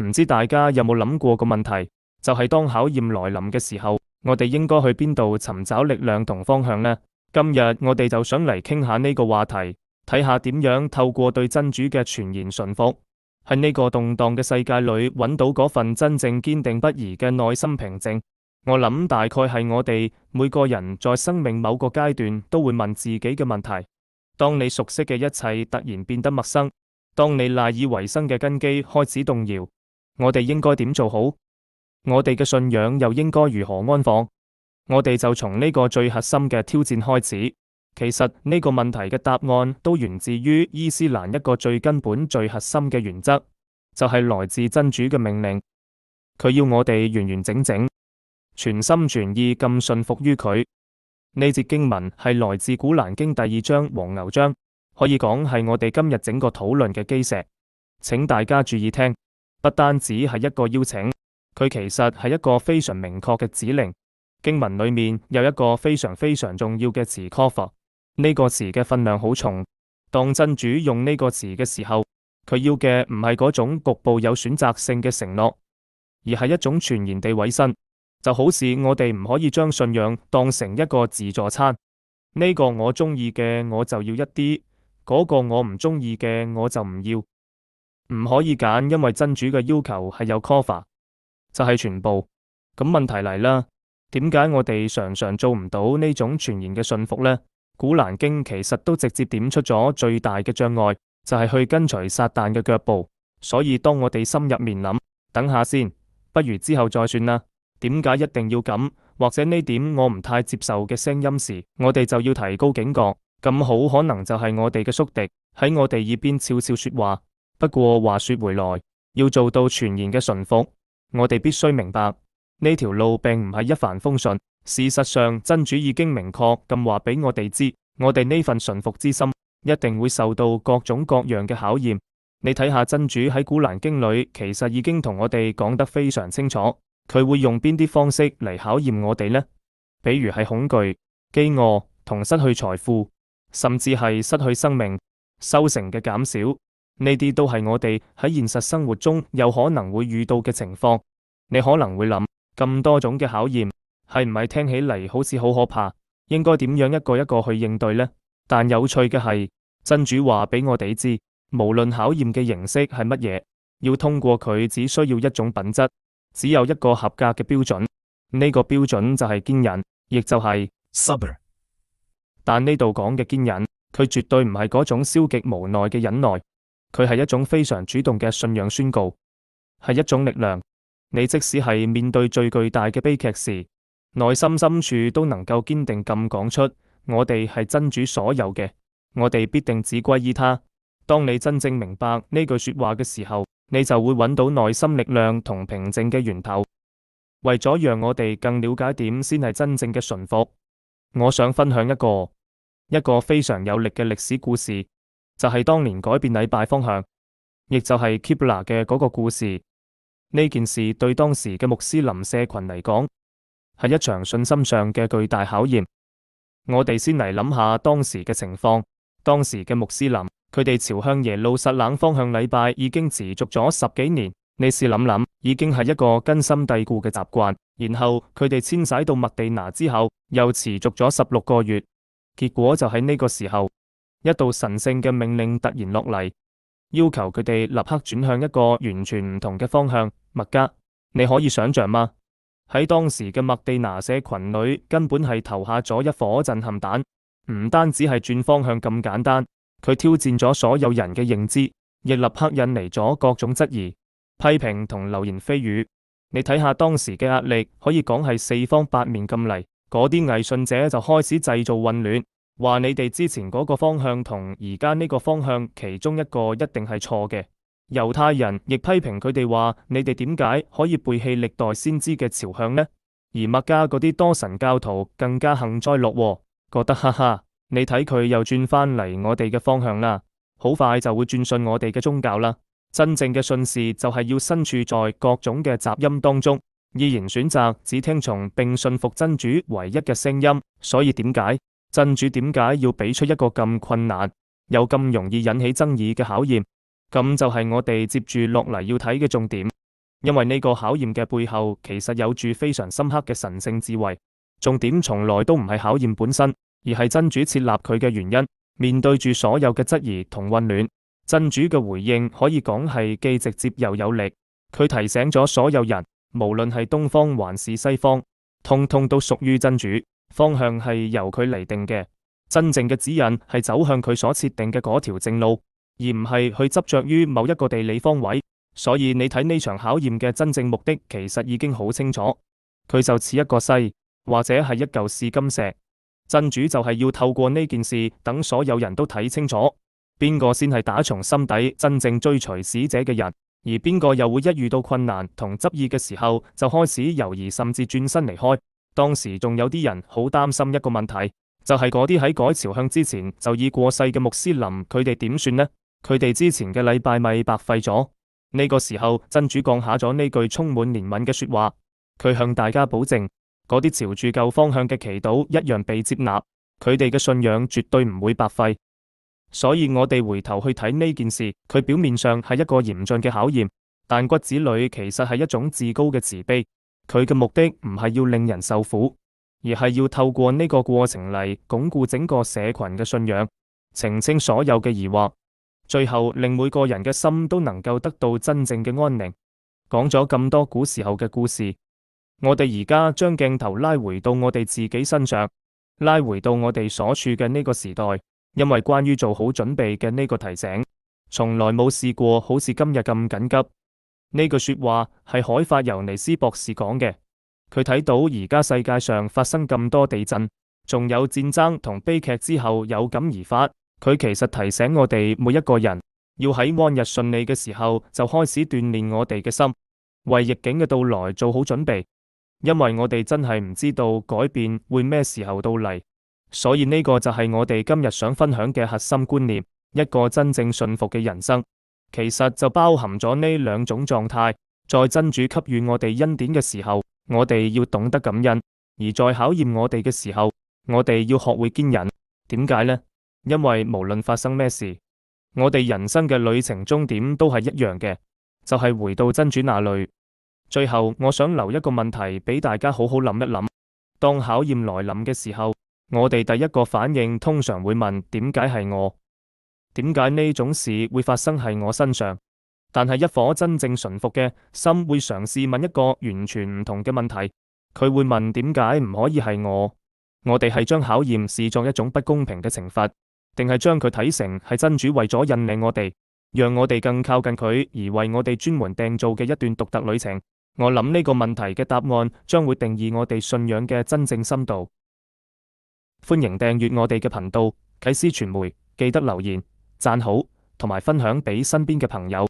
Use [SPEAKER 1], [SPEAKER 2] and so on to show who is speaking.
[SPEAKER 1] 唔知大家有冇諗過個問題，就係當考驗來臨嘅時候，我哋應該去邊度尋找力量同方向呢？今日我哋就想嚟傾下呢個話題，睇下點樣透過對真主嘅全然順服，喺呢個動盪嘅世界裏揾到嗰份真正堅定不移嘅內心平靜。我諗大概係我哋每個人在生命某個階段都會問自己嘅問題。當你熟悉嘅一切突然變得陌生，當你賴以為生嘅根基開始動搖，我哋應該點做好？我哋嘅信仰又應該如何安放？我哋就從呢個最核心嘅挑戰開始。其實呢個問題嘅答案都源自於伊斯蘭一個最根本、最核心嘅原則，就係來自真主嘅命令。佢要我哋完完整整、全心全意咁信服於佢。呢節經文係來自古蘭經第2章黃牛章，可以講係我哋今日整個討論嘅基石。請大家注意聽，不單止係一個邀請，佢其實係一個非常明確嘅指令。經文裏面有一個非常非常重要嘅詞 cover， 呢個詞嘅分量好重。當真主用呢個詞嘅時候，佢要嘅唔係嗰種局部有選擇性嘅承諾，而係一種全然地委身。就好似我哋唔可以將信仰當成一個自助餐，呢個我中意嘅我就要一啲，嗰個我唔中意嘅我就唔要，唔可以揀，因為真主嘅要求係有 cover， 就係全部。咁問題嚟啦，點解我哋常常做唔到呢種全然嘅信服呢？古蘭經其實都直接點出咗最大嘅障礙，就係去跟隨撒旦嘅腳步。所以當我哋心入面諗，等下先，不如之後再算啦。點解一定要咁？或者呢點我唔太接受嘅聲音時，我哋就要提高警覺。咁好可能就係我哋嘅宿敵喺我哋耳邊悄悄說話。不過話說回來，要做到全然嘅順服，我哋必須明白呢條路並唔係一帆風順。事實上，真主已經明確咁話俾我哋知，我哋呢份順服之心一定會受到各種各樣嘅考驗。你睇下真主喺古蘭經裏，其實已經同我哋講得非常清楚。佢會用邊啲方式嚟考驗我哋呢？比如係恐懼、飢餓同失去財富，甚至係失去生命、收成嘅減少，呢啲都係我哋喺現實生活中有可能會遇到嘅情況。你可能會諗，咁多種嘅考驗，係唔係聽起嚟好似好可怕？應該點樣一個一個去應對呢？但有趣嘅係，真主話俾我哋知，無論考驗嘅形式係乜嘢，要通過佢只需要一種品質。只有一個合格嘅標準，呢個標準就係堅忍，亦就係 sabr。但呢度講嘅堅忍，佢絕對唔係嗰種消極無奈嘅忍耐，佢係一種非常主動嘅信仰宣告，係一種力量。你即使係面對最巨大嘅悲劇時，內心深處都能夠堅定咁講出：我哋係真主所有嘅，我哋必定只歸依他。當你真正明白呢句說話嘅時候，你就會揾到內心力量同平靜嘅源頭。為咗讓我哋更了解點先係真正嘅順服，我想分享一個非常有力嘅歷史故事，就係當年改變禮拜方向，亦就係 Qibla 嘅嗰個故事。呢件事對當時嘅穆斯林社群嚟講，係一場信心上嘅巨大考驗。我哋先嚟諗下當時嘅情況。當時嘅穆斯林，佢哋朝向耶路撒冷方向禮拜已經持續咗10幾年。你試諗諗，已經係一個根深蒂固嘅習慣。然後佢哋遷徙到麥地那之後，又持續咗16個月。結果就喺呢個時候，一道神聖嘅命令突然落嚟，要求佢哋立刻轉向一個完全唔同嘅方向——麥加。你可以想象嗎？喺當時嘅麥地那社群裏，根本係投下咗一顆震撼彈。唔單止係轉方向咁簡單，佢挑戰咗所有人嘅認知，亦立刻引嚟咗各種質疑、批評同流言蜚語。你睇下當時嘅壓力，可以講係四方八面咁嚟。嗰啲偽信者就開始製造混亂，話你哋之前嗰個方向同而家呢個方向其中一個一定係錯嘅。猶太人亦批評佢哋話：你哋點解可以背棄歷代先知嘅朝向呢？而麥加嗰啲多神教徒更加幸災樂禍，覺得哈哈，你睇佢又轉翻嚟我哋嘅方向啦，好快就會轉信我哋嘅宗教啦。真正嘅信士就係要身處在各種嘅雜音當中，依然選擇只聽從並信服真主唯一嘅聲音。所以點解真主點解要俾出一個咁困難又咁容易引起爭議嘅考驗？咁就係我哋接住落嚟要睇嘅重點。因為呢個考驗嘅背後其實有住非常深刻嘅神聖智慧。重點從來都唔係考驗本身，而係真主設立佢嘅原因。面對住所有嘅質疑同混亂，真主嘅回應可以講係既直接又有力。佢提醒咗所有人，無論係東方還是西方，通通都屬於真主，方向係由佢嚟定嘅。真正嘅指引係走向佢所設定嘅嗰條正路，而唔係去執着於某一個地理方位。所以你睇呢場考驗嘅真正目的，其實已經好清楚，佢就似一個篩，或者係一嚿試金石。真主就係要透過呢件事，等所有人都睇清楚，邊個先係打從心底真正追隨使者嘅人，而邊個又會一遇到困難同執意嘅時候就開始猶豫，甚至轉身離開。當時仲有啲人好擔心一個問題，就係嗰啲喺改朝向之前就已過世嘅穆斯林，佢哋點算呢？佢哋之前嘅禮拜咪白費咗？呢個時候真主降下咗呢句充滿憐憫嘅說話，佢向大家保證，嗰啲朝住舊方向嘅祈禱一樣被接納，佢哋嘅信仰絕對唔會白費。所以我哋回頭去睇呢件事，佢表面上係一個嚴峻嘅考驗，但骨子裏其實係一種至高嘅慈悲。佢嘅目的唔係要令人受苦，而係要透過呢個過程嚟鞏固整個社群嘅信仰，澄清所有嘅疑惑，最後令每個人嘅心都能夠得到真正嘅安寧。講咗咁多古時候嘅故事，我哋而家將鏡頭拉回到我哋自己身上，拉回到我哋所處嘅呢個時代，因為關於做好準備嘅呢個提醒，從來冇試過好似今日咁緊急。呢句說話係海法尤尼斯博士講嘅，佢睇到而家世界上發生咁多地震，仲有戰爭同悲劇之後有感而發，佢其實提醒我哋每一個人要喺安日順利嘅時候就開始鍛煉我哋嘅心，為逆境嘅到來做好準備，因為我哋真係唔知道改變會咩時候到嚟。所以呢個就係我哋今日想分享嘅核心觀念，一個真正信服嘅人生，其實就包含咗呢兩種狀態。在真主給予我哋恩典嘅時候，我哋要懂得感恩；而在考驗我哋嘅時候，我哋要學會堅忍。點解呢？因為無論發生咩事，我哋人生嘅旅程終點都係一樣嘅，就係回到真主那裏。最後，我想留一個問題俾大家好好諗一諗：當考驗來臨嘅時候，我哋第一個反應通常會問：點解係我？點解呢種事會發生喺我身上？但係一顆真正順服嘅心會嘗試問一個完全唔同嘅問題，佢會問：點解唔可以係我？我哋係將考驗視作一種不公平嘅懲罰，定係將佢睇成係真主為咗引領我哋，讓我哋更靠近佢而為我哋專門訂造嘅一段獨特旅程？我諗呢個問題嘅答案將會定義我哋信仰嘅真正深度。歡迎訂閱我哋嘅頻道啟思傳媒，記得留言、讚好同埋分享俾身邊嘅朋友。